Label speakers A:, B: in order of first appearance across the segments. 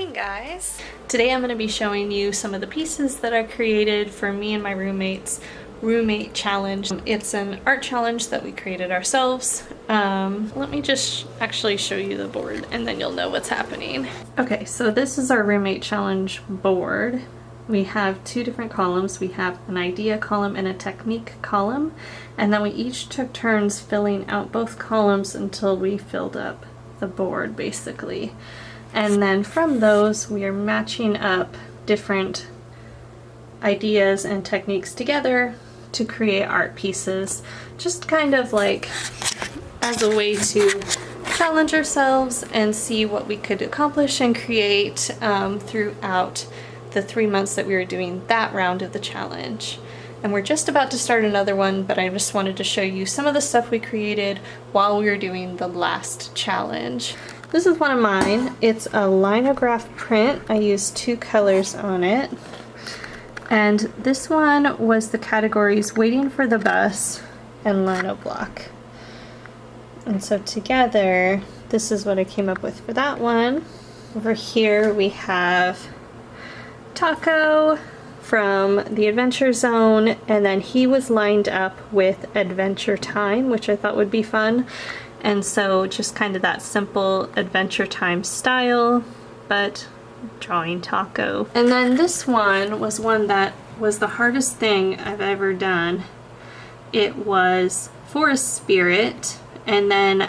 A: morning, guys. Today I'm going to be showing you some of the pieces that I created for me and my roommate's roommate challenge. It's an art challenge that we created ourselves. Let me just actually show you the board and then you'll know what's happening. Okay, so this is our roommate challenge board. We have two different columns. We have an idea column and a technique column, and then we each took turns filling out both columns until we filled up the board, basically. And then from those, we are matching up different ideas and techniques together to create art pieces, just kind of like as a way to challenge ourselves and see what we could accomplish and create throughout the 3 months that we were doing that round of the challenge. And we're just about to start another one, but I just wanted to show you some of the stuff we created while we were doing the last challenge. This is one of mine. It's a linograph print. I used 2 colors on it. And this one was the categories Waiting for the Bus and Lino Block. And so together, this is what I came up with for that one. Over here we have Taco from the Adventure Zone, and then he was lined up with Adventure Time, which I thought would be fun. And so just kind of that simple Adventure Time style, but drawing Taco. And then this one was one that was the hardest thing I've ever done. It was Forest Spirit, and then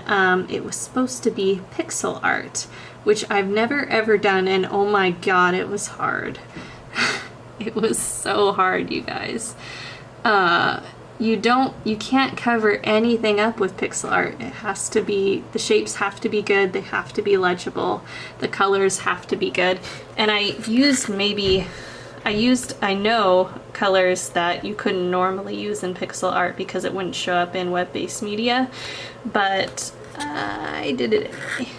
A: it was supposed to be pixel art, which I've never ever done, and oh my god, it was hard. It was so hard, you guys. You can't cover anything up with pixel art. It has to be, the shapes have to be good, they have to be legible, the colors have to be good. And I know colors that you couldn't normally use in pixel art because it wouldn't show up in web-based media, but I did it anyway.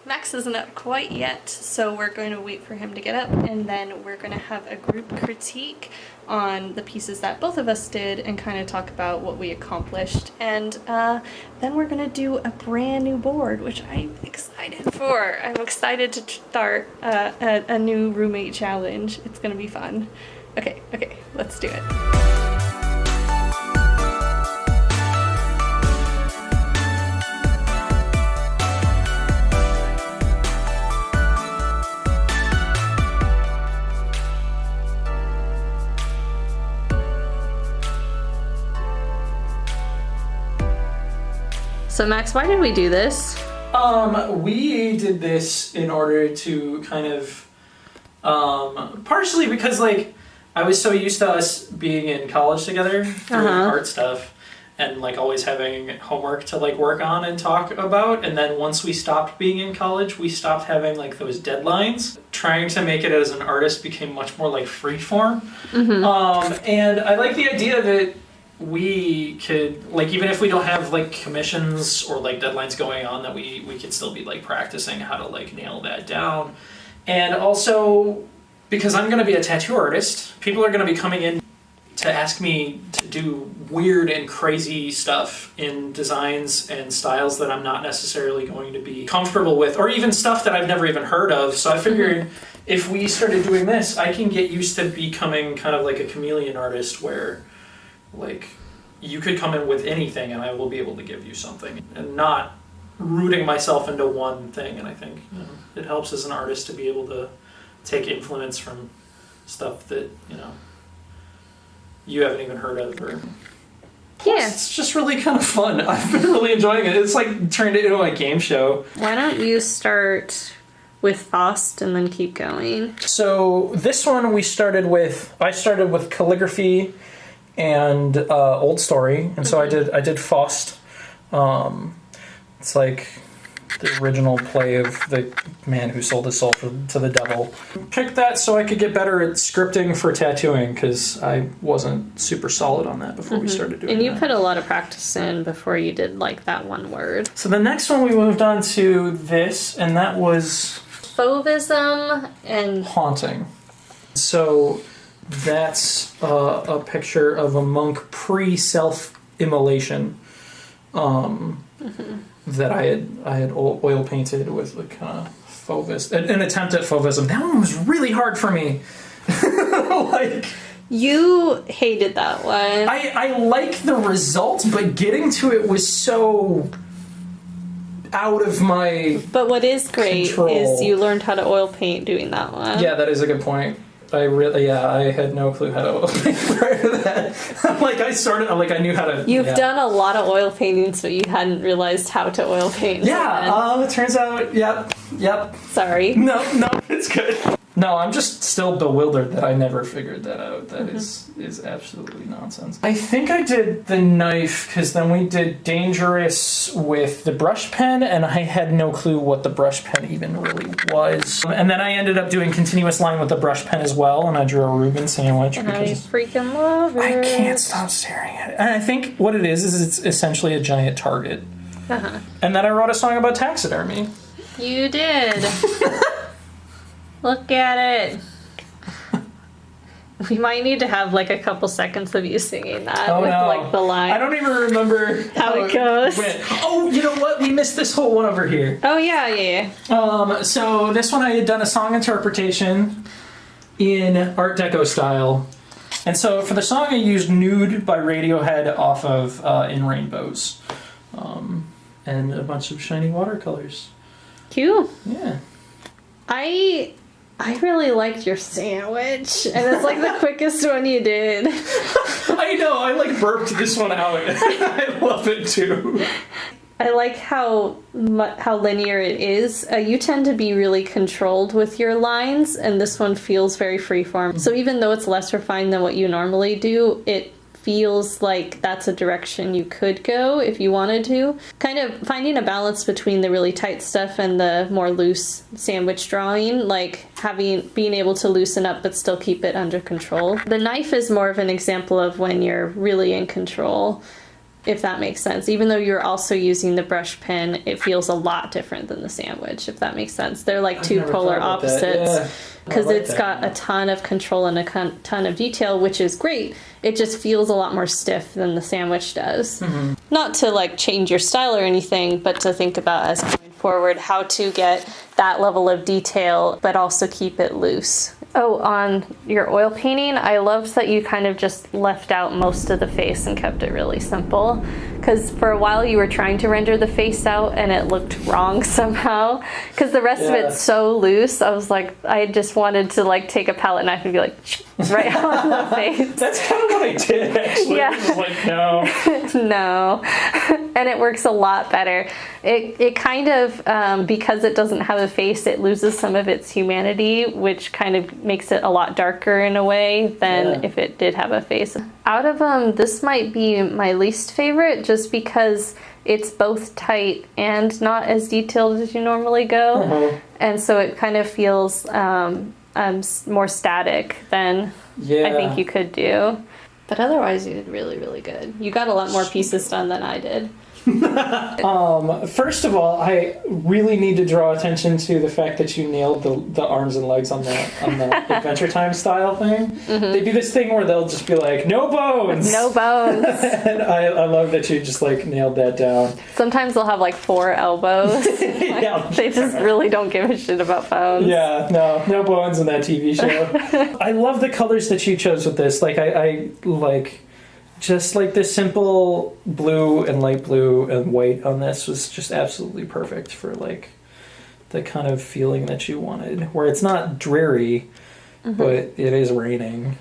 A: Max isn't up quite yet, so we're going to wait for him to get up, and then we're going to have a group critique on the pieces that both of us did and kind of talk about what we accomplished. And then we're going to do a brand new board, which I'm excited for. I'm excited to start a new roommate challenge. It's going to be fun. Okay, let's do it. So Max, why did we do this?
B: We did this in order to kind of, partially because like, I was so used to us being in college together, doing art stuff, and like always having homework to like work on and talk about, and then once we stopped being in college, we stopped having like those deadlines. Trying to make it as an artist became much more like free form. And I like the idea that we could, like, even if we don't have like commissions or like deadlines going on, that we could still be like practicing how to like nail that down. And also because I'm going to be a tattoo artist, people are going to be coming in to ask me to do weird and crazy stuff in designs and styles that I'm not necessarily going to be comfortable with, or even stuff that I've never even heard of. So I figured if we started doing this, I can get used to becoming kind of like a chameleon artist where like you could come in with anything and I will be able to give you something, and not rooting myself into one thing. And I think it helps as an artist to be able to take influence from stuff that you haven't even heard of, or it's just really kind of fun. I've been really enjoying it. It's like turned it into a game show.
A: Why don't you start with Faust and then keep going?
B: So this one I started with calligraphy and Old Story, and so I did Faust. It's like the original play of the man who sold his soul to the devil. Picked that so I could get better at scripting for tattooing, because I wasn't super solid on that before we started doing it.
A: And you put a lot of practice in before you did like that one word.
B: So the next one we moved on to this, and that was
A: Fauvism and
B: haunting. So that's a picture of a monk pre-self-immolation that I had oil painted with like kind of Fauvism, an attempt at Fauvism. That one was really hard for me. Like,
A: you hated that one.
B: I like the result, but getting to it was so out of my
A: But what is great
B: control.
A: is you learned how to oil paint doing that one.
B: Yeah, that is a good point. I had no clue how to oil paint prior to that. I knew how to...
A: You've done a lot of oil paintings, but you hadn't realized how to oil paint.
B: Yeah, it turns out, yep.
A: Sorry.
B: No, it's good. No, I'm just still bewildered that I never figured that out. That is absolutely nonsense. I think I did the knife, because then we did Dangerous with the brush pen, and I had no clue what the brush pen even really was. And then I ended up doing Continuous Line with the brush pen as well, and I drew a Reuben sandwich.
A: And I freaking love it.
B: I can't stop staring at it. And I think what it is it's essentially a giant target.
A: Uh-huh.
B: And then I wrote a song about taxidermy.
A: You did. Look at it. We might need to have like a couple seconds of you singing that with like the line.
B: I don't even remember
A: how it goes.
B: Went. Oh, you know what? We missed this whole one over here.
A: Oh yeah.
B: So this one I had done a song interpretation in Art Deco style. And so for the song I used Nude by Radiohead off of In Rainbows. And a bunch of shiny watercolors.
A: Cute.
B: Yeah.
A: I really liked your sandwich, and it's like the quickest one you did.
B: I know, I like burped this one out. I love it too.
A: I like how linear it is. You tend to be really controlled with your lines, and this one feels very freeform. So even though it's less refined than what you normally do, it feels like that's a direction you could go if you wanted to. Kind of finding a balance between the really tight stuff and the more loose sandwich drawing, like being able to loosen up but still keep it under control. The knife is more of an example of when you're really in control, if that makes sense. Even though you're also using the brush pen, it feels a lot different than the sandwich, if that makes sense. They're like two polar opposites. Because it's got a ton of control and a ton of detail, which is great. It just feels a lot more stiff than the sandwich does. Mm-hmm. Not to like change your style or anything, but to think about as going forward how to get that level of detail, but also keep it loose. Oh, on your oil painting, I loved that you kind of just left out most of the face and kept it really simple. Because for a while you were trying to render the face out and it looked wrong somehow. Because the rest of it's so loose, I was like, I just wanted to like take a palette knife and be like, right on the face.
B: That's kind of what I did, actually.
A: Yeah.
B: I was like, no.
A: No. And it works a lot better. It kind of, because it doesn't have a face, it loses some of its humanity, which kind of makes it a lot darker in a way than if it did have a face. Out of them, this might be my least favorite, just because it's both tight and not as detailed as you normally go. Mm-hmm. And so it kind of feels more static than I think you could do. But otherwise, you did really, really good. You got a lot more pieces done than I did.
B: First of all, I really need to draw attention to the fact that you nailed the arms and legs on the Adventure Time style thing. Mm-hmm. They do this thing where they'll just be like, no bones!
A: No bones!
B: And I love that you just like nailed that down.
A: Sometimes they'll have like 4 elbows. They just really don't give a shit about bones.
B: Yeah, no bones in that TV show. I love the colors that you chose with this. Like, I like... Just like the simple blue and light blue and white on this was just absolutely perfect for like the kind of feeling that you wanted, where it's not dreary, but it is raining.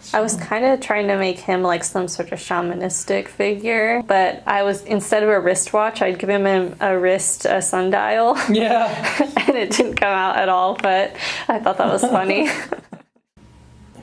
B: So.
A: I was kind of trying to make him like some sort of shamanistic figure, but I was, instead of a wristwatch, I'd give him a sundial.
B: Yeah.
A: And it didn't come out at all, but I thought that was funny.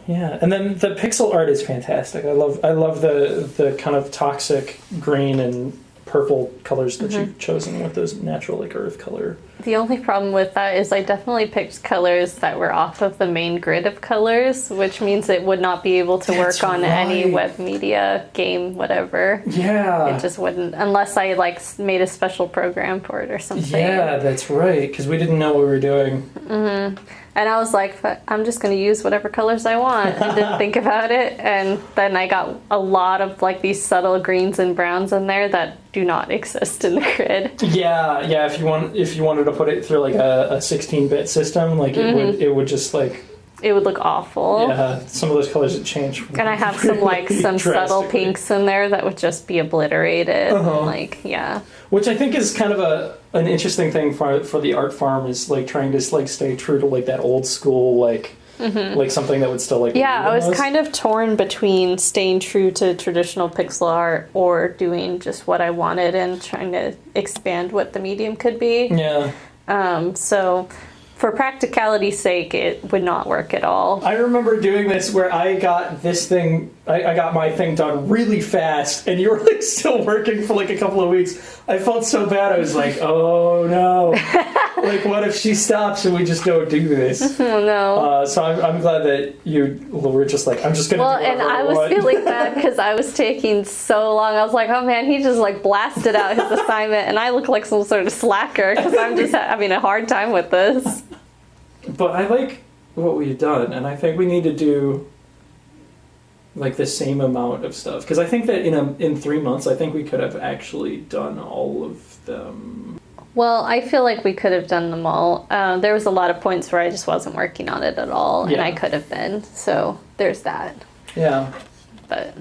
B: Yeah, and then the pixel art is fantastic. I love the kind of toxic green and purple colors that you've chosen with those natural like earth color.
A: The only problem with that is I definitely picked colors that were off of the main grid of colors, which means it would not be able to work on any web media, game, whatever.
B: Yeah.
A: It just wouldn't, unless I like made a special program for it or something.
B: Yeah, that's right, because we didn't know what we were doing. Mm-hmm.
A: And I was like, I'm just going to use whatever colors I want, and didn't think about it. And then I got a lot of like these subtle greens and browns in there that do not exist in the grid.
B: Yeah. If you wanted to put it through like a 16-bit system, like it would just like.
A: It would look awful.
B: Yeah, some of those colors would change.
A: And I have some subtle pinks in there that would just be obliterated. Like, yeah.
B: Which I think is kind of an interesting thing for the art farm, is like trying to like stay true to like that old school like something that would still like.
A: Yeah, I was kind of torn between staying true to traditional pixel art or doing just what I wanted and trying to expand what the medium could be.
B: Yeah.
A: So for practicality's sake, it would not work at all.
B: I remember doing this where I got this thing, I got my thing done really fast, and you were like still working for like a couple of weeks. I felt so bad. I was like, oh no. Like, what if she stops and we just don't do this?
A: Oh no.
B: So I'm glad that you were just like, I'm just going to do whatever
A: and I was feeling bad because I was taking so long. I was like, oh man, he just like blasted out his assignment, and I look like some sort of slacker because I'm just having a hard time with this.
B: But I like what we've done, and I think we need to do like the same amount of stuff, because I think that in 3 months I think we could have actually done all of them.
A: Well, I feel like we could have done them all. There was a lot of points where I just wasn't working on it at all, and I could have been. So there's that.
B: Yeah.
A: But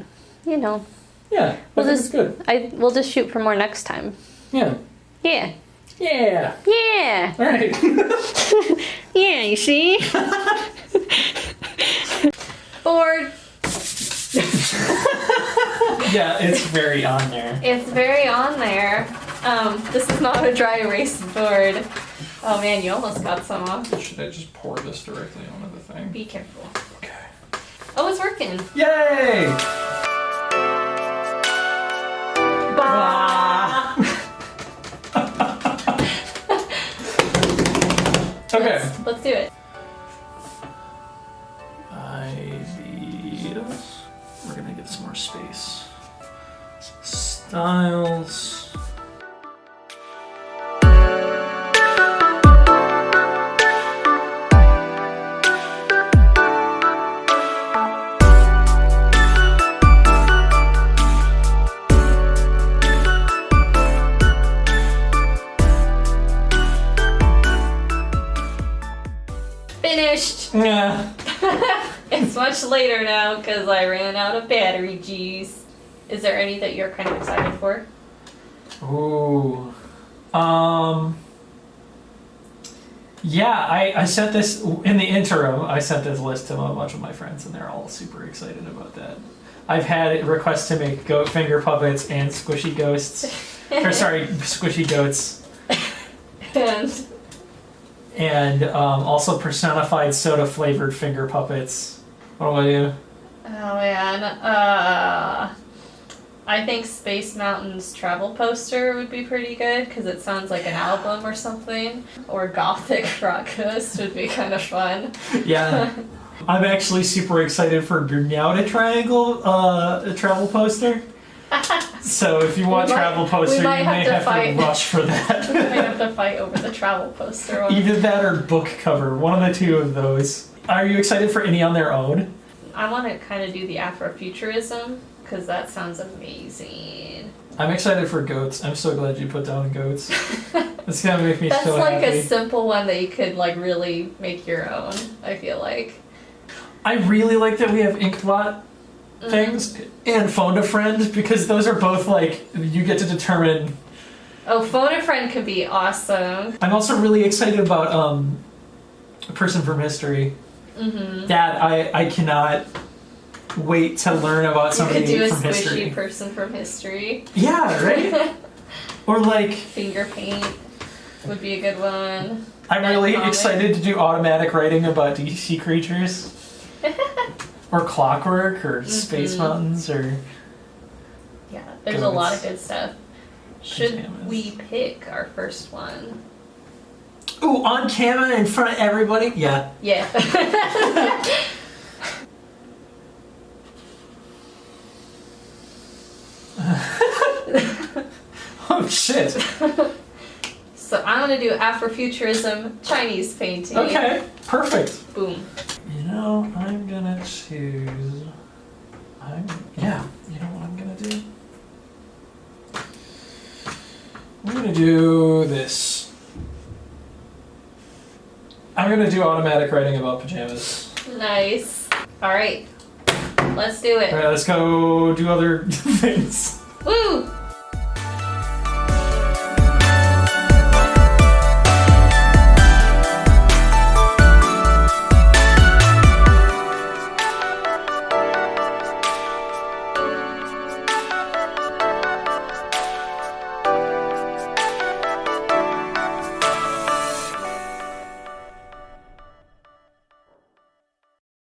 A: you know.
B: Yeah. It's good.
A: We'll just shoot for more next time.
B: Yeah.
A: Yeah.
B: Yeah.
A: Yeah.
B: All right.
A: Yeah, you see? Board.
B: Yeah, it's very on there.
A: It's very on there. This is not a dry erase board. Oh man, you almost got some off.
B: Should I just pour this directly onto the thing?
A: Be careful.
B: Okay.
A: Oh, it's working.
B: Yay!
A: Bah!
B: Okay.
A: Let's do it.
B: We're gonna get some more space. Styles.
A: Finished.
B: Yeah.
A: It's much later now because I ran out of battery juice. Is there any that you're kind of excited for?
B: Ooh. Yeah, I sent this in the interim. I sent this list to a bunch of my friends, and they're all super excited about that. I've had requests to make goat finger puppets and squishy ghosts. Squishy goats. And also personified soda flavored finger puppets. What about you?
A: Oh man, I think Space Mountain's travel poster would be pretty good because it sounds like an album or something. Or Gothic Rock Ghost would be kind of fun.
B: Yeah. I'm actually super excited for Gurnauta Triangle travel poster. So if you want travel poster, you may have to rush for that.
A: We might have to fight over the travel poster one.
B: Either that or book cover, one of the two of those. Are you excited for any on their own?
A: I want to kind of do the Afrofuturism because that sounds amazing.
B: I'm excited for goats. I'm so glad you put down goats. It's gonna make me so happy.
A: That's like a simple one that you could like really make your own, I feel like.
B: I really like that we have Inkblot things and Phone a Friend, because those are both like, you get to determine.
A: Oh, Phone a Friend could be awesome.
B: I'm also really excited about A Person from History. That I cannot wait to learn about somebody from history.
A: You could do a squishy person from history.
B: Yeah, right? Or like
A: finger paint would be a good one.
B: I'm really excited to do automatic writing about DC creatures. Or Clockwork, or Space Mountains, or...
A: Yeah, there's a lot of good stuff. Should we pick our first one?
B: Ooh, on camera in front of everybody? Yeah.
A: Yeah.
B: Oh, shit.
A: So I'm going to do Afrofuturism Chinese painting.
B: Okay, perfect.
A: Boom.
B: You know, I'm gonna choose... you know what I'm gonna do? gonna do this. I'm gonna do automatic writing about pajamas.
A: Nice. Alright. Let's do it.
B: Alright, let's go do other things.
A: Woo!